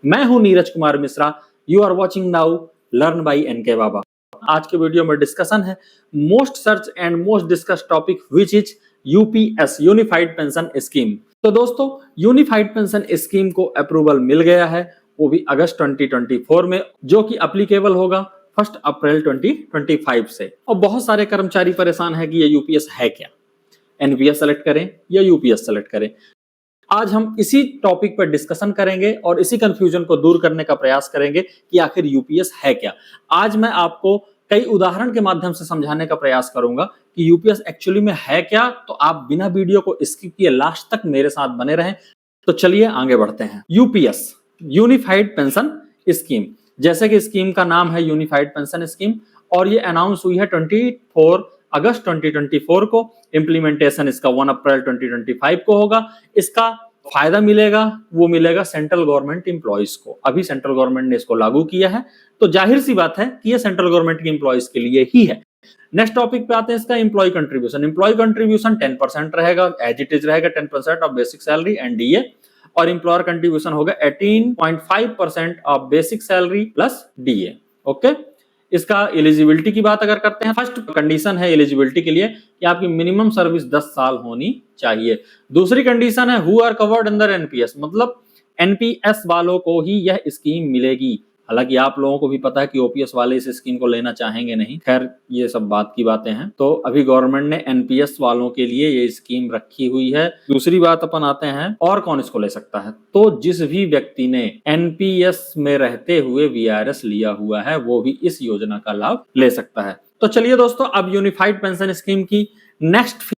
मैं हूं Neeraj Kumar Mishra. You are watching now learn by NK Baba. आज के वीडियो में डिस्कशन है most search and most discuss topic which is UPS unified pension scheme. तो दोस्तों, यूनिफाइड पेंशन स्कीम को अप्रूवल मिल गया है, वो भी अगस्त 2024 में, जो कि अप्लीकेबल होगा 1 अप्रैल 2025 से। और बहुत सारे कर्मचारी परेशान है कि ये यूपीएस है क्या, एनपीएस सेलेक्ट करें या यूपीएस सेलेक्ट करें। आज हम इसी टॉपिक पर डिस्कशन करेंगे और इसी कंफ्यूजन को दूर करने का प्रयास करेंगे कि आखिर यूपीएस है क्या। आज मैं आपको कई उदाहरण के माध्यम से समझाने का प्रयास करूंगा कि यूपीएस एक्चुअली में है क्या। तो आप बिना वीडियो को स्किप किए लास्ट तक मेरे साथ बने रहें। तो चलिए आगे बढ़ते हैं। यूपीएस यूनिफाइड पेंशन स्कीम, जैसे कि स्कीम का नाम है यूनिफाइड पेंशन स्कीम, और ये अनाउंस हुई है 24 अगस्त 2024 को। इंप्लीमेंटेशन इसका 1 अप्रैल 2025 को होगा। इसका फायदा मिलेगा, वो मिलेगा सेंट्रल गवर्नमेंट इंप्लॉइज को। अभी सेंट्रल गवर्नमेंट ने इसको लागू किया है, तो जाहिर सी बात है कि ये सेंट्रल गवर्नमेंट के इंप्लॉइज के लिए ही है। नेक्स्ट टॉपिक पे आते हैं, इसका एम्प्लॉय कंट्रीब्यूशन। एम्प्लॉय कंट्रीब्यूशन 10% रहेगा, एज इट इज रहेगा 10% of basic salary and DA, और एम्प्लॉयर कंट्रीब्यूशन होगा 18.5% of basic salary plus DA. Okay, इसका एलिजिबिलिटी की बात अगर करते हैं, फर्स्ट कंडीशन है एलिजिबिलिटी के लिए कि आपकी मिनिमम सर्विस 10 साल होनी चाहिए। दूसरी कंडीशन है who are covered under NPS, मतलब एनपीएस वालों को ही यह स्कीम मिलेगी। हालांकि आप लोगों को भी पता है कि ओपीएस वाले इस स्कीम को लेना चाहेंगे नहीं, खैर ये सब बात की बातें हैं। तो अभी गवर्नमेंट ने एनपीएस वालों के लिए ये स्कीम रखी हुई है। दूसरी बात अपन आते हैं, और कौन इसको ले सकता है। तो जिस भी व्यक्ति ने एनपीएस में रहते हुए वीआरएस लिया हुआ है वो भी इस योजना का लाभ ले सकता है। तो चलिए दोस्तों, अब यूनिफाइड पेंशन स्कीम की नेक्स्ट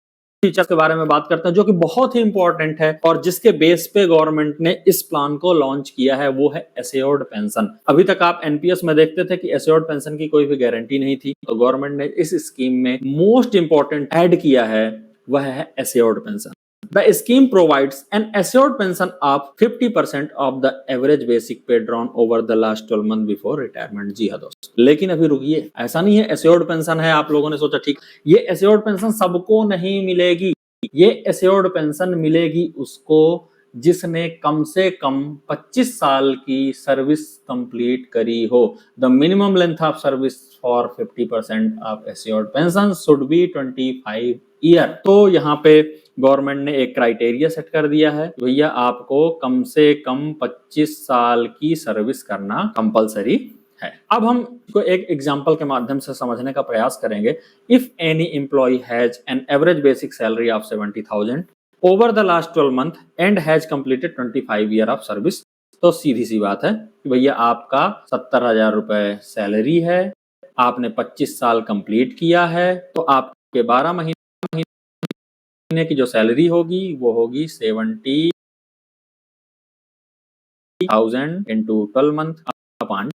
फीचर्स के बारे में बात करते हैं, जो कि बहुत ही इंपॉर्टेंट है और जिसके बेस पे गवर्नमेंट ने इस प्लान को लॉन्च किया है, वो है एश्योर्ड पेंशन। अभी तक आप एनपीएस में देखते थे कि एश्योर्ड पेंशन की कोई भी गारंटी नहीं थी, तो गवर्नमेंट ने इस स्कीम में मोस्ट इंपॉर्टेंट ऐड किया है, वह है assured pension. The scheme provides an assured pension of 50% of the average basic pay drawn over the last 12 months before retirement। जी हाँ दोस्तों, लेकिन अभी रुकिए, ऐसा नहीं है एश्योर्ड पेंशन है आप लोगों ने सोचा ठीक, ये एश्योर्ड पेंशन सबको नहीं मिलेगी। ये एश्योर्ड पेंशन मिलेगी उसको जिसने कम से कम 25 साल की सर्विस कंप्लीट करी हो। The minimum length of service for 50% of assured pension should be 25 year. तो यहाँ पे गवर्नमेंट ने एक क्राइटेरिया सेट कर दिया है, भैया आपको कम से कम 25 साल की सर्विस करना कंपलसरी है। अब हम इसको एक एग्जांपल के माध्यम से समझने का प्रयास करेंगे। If any employ has an average basic salary of 70,000 over the last 12 month and has completed 25 year of service, तो सीधी सी बात है कि भैया आपका 70,000 रुपए सैलरी है, आपने 25 साल कंप्लीट किया है, तो आपके 12 महीने की जो सैलरी होगी वो होगी 70,000 इंटू 12 मंथ अपॉन,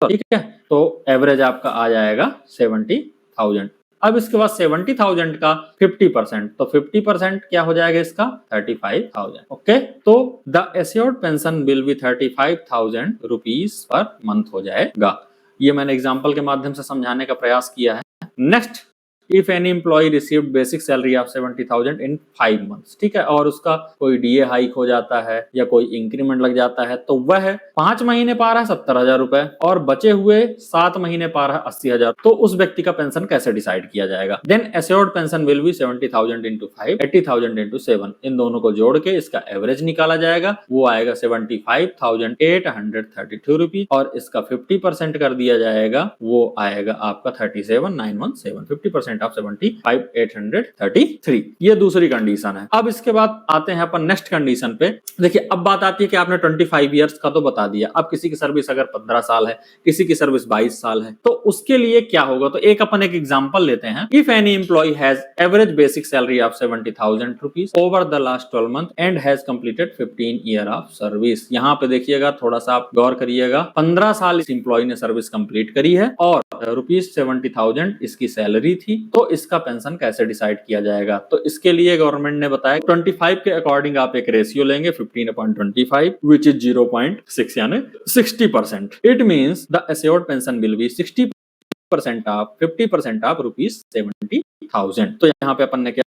ठीक है। तो एवरेज आपका आ जाएगा 70,000। अब इसके बाद 70,000 का 50%, तो 50% क्या हो जाएगा इसका 35,000। ओके, तो the assured pension will B 35,000 rupees per month हो जाएगा। ये मैंने एग्जांपल के माध्यम से समझाने का प्रयास किया है। Next, if any employee received basic salary of 70,000 in 5 months, ठीक है, और उसका कोई डीए हाइक हो जाता है या कोई इंक्रीमेंट लग जाता है, तो वह 5 महीने पा रहा है 70,000 रुपए और बचे हुए 7 महीने पा रहा है 80,000, तो उस व्यक्ति का पेंशन कैसे डिसाइड किया जाएगा। Then assured pension will be 70,000 into 5, 80,000 into 7, इन दोनों को जोड़ के इसका एवरेज निकाला जाएगा, वो आएगा 75,832 रुपीज, और इसका 50% कर दिया जाएगा, वो आएगा आपका 37,917, 50% ऑफ 75,833। ये दूसरी कंडीशन है। अब इसके बाद आते हैं अपन नेक्स्ट कंडीशन पे। देखिए, अब बात आती है कि आपने 25 इयर्स का तो बता दिया, अब किसी की सर्विस अगर 15 साल है, किसी की सर्विस 22 साल है, तो उसके लिए क्या होगा। तो एक अपन एक एग्जांपल लेते हैं। If any employ has average basic salary of 70,000 rupees over the last 12 month and has completed 15 year of service. यहाँ पे देखिएगा, थोड़ा सा आप गौर करिएगा, 15 साल इस एम्प्लॉय ने सर्विस कंप्लीट करी है और रुपीज 70,000 इसकी सैलरी थी, तो इसका पेंशन कैसे डिसाइड किया जाएगा। तो इसके लिए गवर्नमेंट ने बताया 25 के अकॉर्डिंग आप एक रेशियो लेंगे 15/25 विच इज 0.6 यानी 60%। It means the assured pension will B 60% of 50% of rupees 70,000। तो यहाँ पे अपन ने क्या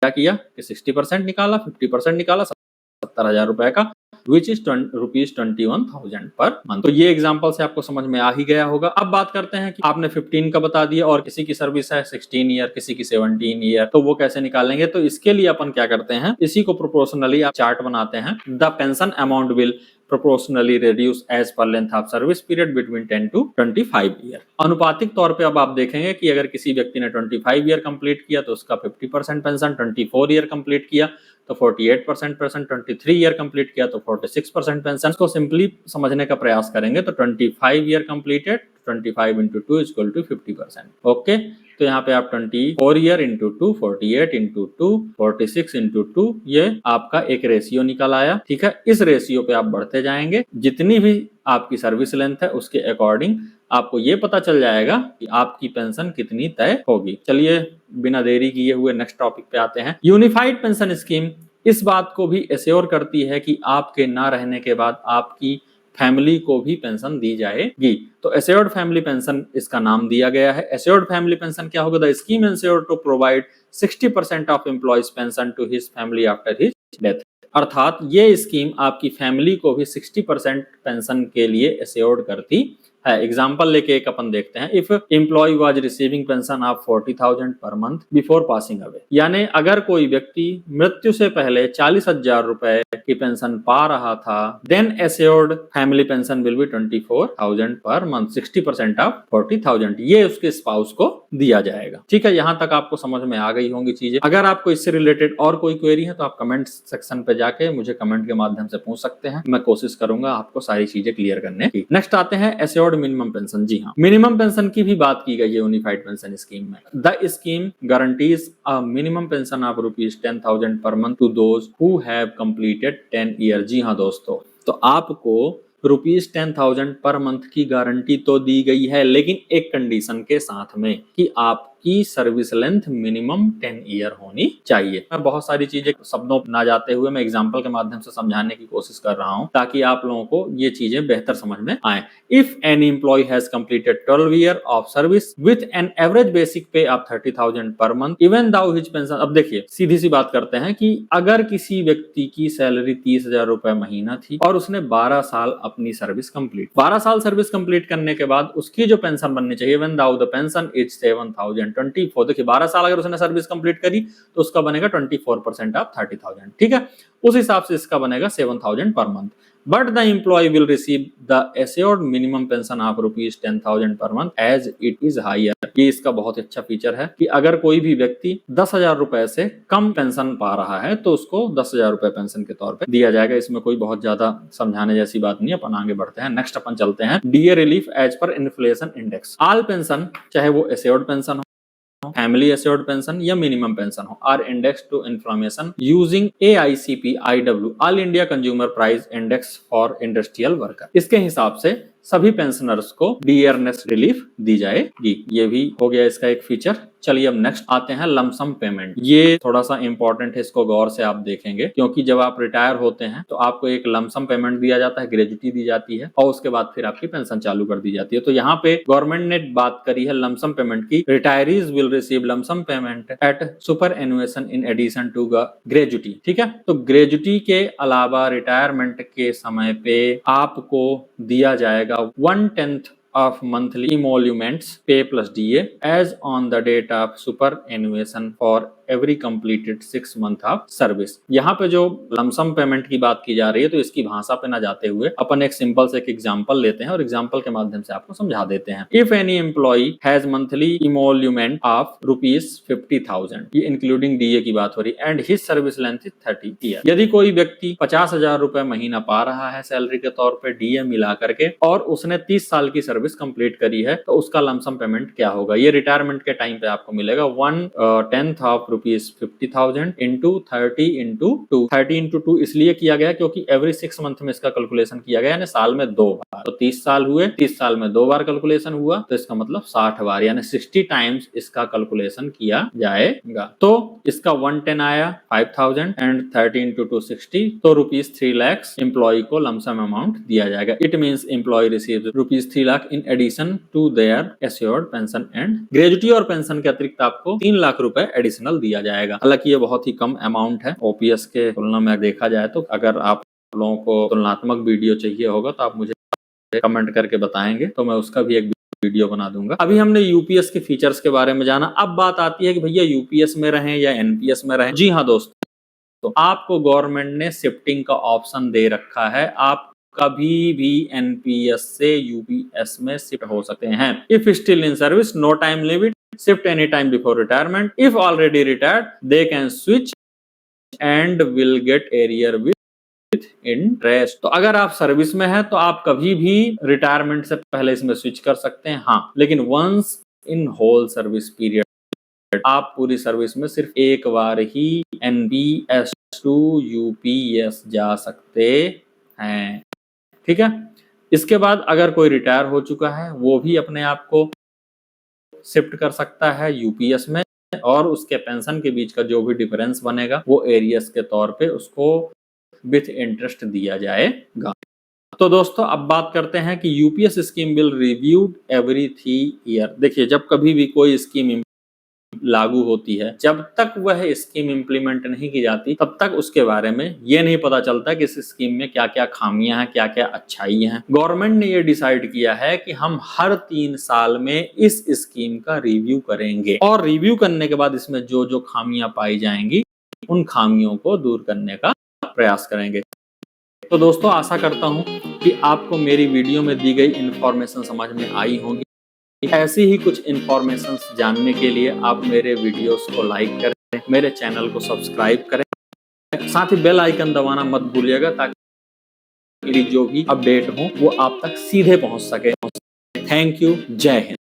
किया कि 60% निकाला, 50% निकाला, 70,000 रुपए का विच इज ₹21,000 पर मंथ। तो ये एग्जांपल से आपको समझ में आ ही गया होगा। अब बात करते हैं कि आपने 15 का बता दिया और किसी की सर्विस है 16 ईयर, किसी की 17 ईयर, तो वो कैसे निकालेंगे? तो इसके लिए अपन क्या करते हैं, इसी को प्रोपोर्शनली आप चार्ट बनाते हैं। The pension amount will proportionally reduce as per length of service period between 10 to 25 year. अनुपातिक तौर पे अब आप देखेंगे कि अगर किसी व्यक्ति ने 25 ईयर कंप्लीट किया तो उसका 50% पेंशन, 24 ईयर कंप्लीट किया तो 48% पेंशन, 23 ईयर कंप्लीट किया तो 46% पेंशन। इसको सिंपली समझने का प्रयास करेंगे तो 25 year completed 25 into 2 is equal to 50%। Okay, तो यहाँ पे आप 24 ईयर इंटू 2, 48 इंटू 2, 46 इंटू 2, ये आपका एक रेशियो निकल आया। ठीक है, इस रेशियो पे आप बढ़ते जाएंगे, जितनी भी आपकी सर्विस लेंथ है उसके अकॉर्डिंग आपको ये पता चल जाएगा कि आपकी पेंशन कितनी तय होगी। चलिए बिना देरी किए हुए नेक्स्ट टॉपिक पे आते हैं। यूनिफाइड पेंशन स्कीम इस बात को भी एश्योर करती है कि आपके ना रहने के बाद आपकी फैमिली को भी पेंशन दी जाएगी। तो एश्योर्ड फैमिली पेंशन इसका नाम दिया गया है। एश्योर्ड फैमिली पेंशन क्या होगा? The scheme ensured to provide 60% of employee's pension to his family after his death. अर्थात ये स्कीम आपकी फैमिली को भी 60% पेंशन के लिए एश्योर्ड करती है। एग्जाम्पल लेके एक अपन देखते हैं। If employee was receiving pension of 40,000 per month before passing away, यानी अगर कोई व्यक्ति मृत्यु से पहले 40,000 रुपए की पेंशन पा रहा था, then assured family pension will be 24,000 per month, 60% of 40,000 ये उसके स्पाउस को दिया जाएगा। ठीक है, यहाँ तक आपको समझ में आ गई होंगी चीजें। अगर आपको इससे रिलेटेड और कोई क्वेरी है तो आप कमेंट सेक्शन पे जाके मुझे कमेंट के माध्यम से पूछ सकते हैं। मैं कोशिश करूंगा आपको सारी चीजें क्लियर करने की। नेक्स्ट आते हैं एश्योर्ड मिनिमम पेंशन। जी हाँ, मिनिमम पेंशन की भी बात की गई है यूनिफाइड पेंशन स्कीम में। The scheme guarantees a minimum pension of ₹10,000 per month to those who have completed 10 year. जी हाँ दोस्तों, तो आपको ₹10,000 पर मंथ की गारंटी तो दी गई है, लेकिन एक कंडीशन के साथ में कि आपकी सर्विस लेंथ मिनिमम 10 ईयर होनी चाहिए। मैं बहुत सारी चीजें शब्दों ना जाते हुए मैं एग्जांपल के माध्यम से समझाने की कोशिश कर रहा हूं ताकि आप लोगों को ये चीजें बेहतर समझ में आए। If any employ has completed 12 year of service with an average basic pay of 30,000 per month even though his pension. अब देखिए सीधी सी बात करते हैं कि अगर किसी व्यक्ति की सैलरी 30,000 रुपए महीना थी और उसने 12 साल अपनी सर्विस कंप्लीट, 12 साल सर्विस कंप्लीट करने के बाद उसकी जो पेंशन बननी चाहिए when though the pension is 7,024। देखिए 12 साल अगर उसने सर्विस कंप्लीट करी तो उसका बनेगा 24% ऑफ 30,000। ठीक है, उस हिसाब से इसका बनेगा 7,000 per month. But the employee will receive the assured minimum pension of ₹10,000 per month as it is higher। ये इसका बहुत अच्छा फीचर है कि अगर कोई भी व्यक्ति 10,000 रुपए से कम पेंशन पा रहा है तो उसको 10,000 रुपए पेंशन के तौर पे दिया जाएगा। इसमें कोई बहुत ज्यादा समझाने जैसी बात नहीं है। अपन आगे बढ़ते हैं। नेक्स्ट अपन चलते हैं DA relief as per inflation index. All pension, चाहे वो एश्योर्ड पेंशन हो, फैमिली एश्योर्ड पेंशन या मिनिमम पेंशन हो, are index to inflation using AICPIW all India consumer price index for industrial worker. इसके हिसाब से सभी पेंशनर्स को डियरनेस रिलीफ दी जाएगी। ये भी हो गया इसका एक फीचर। चलिए अब नेक्स्ट आते हैं लमसम पेमेंट। ये थोड़ा सा इंपॉर्टेंट है, इसको गौर से आप देखेंगे क्योंकि जब आप रिटायर होते हैं तो आपको एक लमसम पेमेंट दिया जाता है, ग्रेजुटी दी जाती है और उसके बाद फिर आपकी पेंशन चालू कर दी जाती है। तो यहाँ पे गवर्नमेंट ने बात करी है लमसम पेमेंट की। Retirees will receive lump sum payment at superannuation in addition to gratuity. ठीक है, तो ग्रेजुटी के अलावा रिटायरमेंट के समय पे आपको दिया जाएगा 1/10 of monthly emoluments pay plus DA as on the date of superannuation for every completed 6 month of service। यहाँ पे जो लमसम पेमेंट की बात की जा रही है तो इसकी भाषा पे ना जाते हुए अपन एक सिंपल से एक एग्जांपल लेते हैं और एग्जांपल के माध्यम से आपको समझा देते हैं। If any employee has monthly emolument of ₹50,000, ये इंक्लूडिंग DA की बात हो रही है, and his service length is 30 years। यदि कोई व्यक्ति 50,000 रुपए महीना पा रहा है सैलरी के तौर पे DA मिला करके और उसने 30 साल की सर्विस कंप्लीट करी है तो उसका लमसम पेमेंट क्या होगा? ये रिटायरमेंट के टाइम पे आपको मिलेगा 1/10 ऑफ ₹50,000 इंटू 30 इंटू 2। 30 इंटू 2 इसलिए किया गया क्योंकि एवरी 6 मंथ में इसका कैलकुलेशन किया गया, यानी साल में 2 बार। तो 30 साल हुए, 30 साल में 2 बार कैलकुलेशन हुआ तो इसका मतलब 60 बार यानी 60 टाइम्स इसका कैलकुलेशन किया जाएगा। तो इसका 1/10 आया 5,000 एंड 30 इंटू 2 60, तो ₹3 लाख एम्प्लॉय को लमसम अमाउंट दिया जाएगा। It means employee receive ₹3 lakh in addition to their assured pension and gratuity और पेंशन के अतिरिक्त आपको 3 लाख रुपए एडिशनल दिया जाएगा। हालांकि ये बहुत ही कम अमाउंट है ओपीएस के तुलना में देखा जाए तो। अगर आप लोगों को तुलनात्मक वीडियो चाहिए होगा तो आप मुझे कमेंट करके बताएंगे तो मैं उसका भी एक वीडियो बना दूंगा। अभी हमने यूपीएस के फीचर्स के बारे में जाना, अब बात आती है कि भैया यूपीएस में रहें या एनपीएस में रहें। जी हाँ दोस्तों, तो आपको गवर्नमेंट ने शिफ्टिंग का ऑप्शन दे रखा है, आप कभी भी एनपीएस से यूपीएस में शिफ्ट हो सकते हैं। If still in service, no time limit, shift any time before retirement, if already retired they can switch and will get arrear with interest. तो अगर आप सर्विस में हैं तो आप कभी भी रिटायरमेंट से पहले इसमें स्विच कर सकते हैं। हाँ, लेकिन once in whole service period, आप पूरी सर्विस में सिर्फ एक बार ही एनपीएस टू यूपीएस जा सकते हैं। ठीक है, इसके बाद अगर कोई रिटायर हो चुका है वो भी अपने आप को शिफ्ट कर सकता है यूपीएस में, और उसके पेंशन के बीच का जो भी डिफरेंस बनेगा वो एरियस के तौर पे उसको विथ इंटरेस्ट दिया जाएगा। तो दोस्तों अब बात करते हैं कि UPS scheme will reviewed every 3 year. देखिए, जब कभी भी कोई स्कीम लागू होती है, जब तक वह स्कीम इंप्लीमेंट नहीं की जाती तब तक उसके बारे में ये नहीं पता चलता कि इस स्कीम में क्या क्या खामियां हैं, क्या क्या अच्छाइयां हैं। गवर्नमेंट ने ये डिसाइड किया है कि हम हर 3 साल में इस स्कीम का रिव्यू करेंगे, और रिव्यू करने के बाद इसमें जो जो खामियां पाई जाएंगी उन खामियों को दूर करने का प्रयास करेंगे। तो दोस्तों आशा करता हूं कि आपको मेरी वीडियो में दी गई इंफॉर्मेशन समझ में आई होगी। ऐसी ही कुछ इंफॉर्मेशन जानने के लिए आप मेरे वीडियोस को लाइक करें, मेरे चैनल को सब्सक्राइब करें, साथ ही बेल आइकन दबाना मत भूलिएगा ताकि जो भी अपडेट हो वो आप तक सीधे पहुंच सके। थैंक यू, जय हिंद।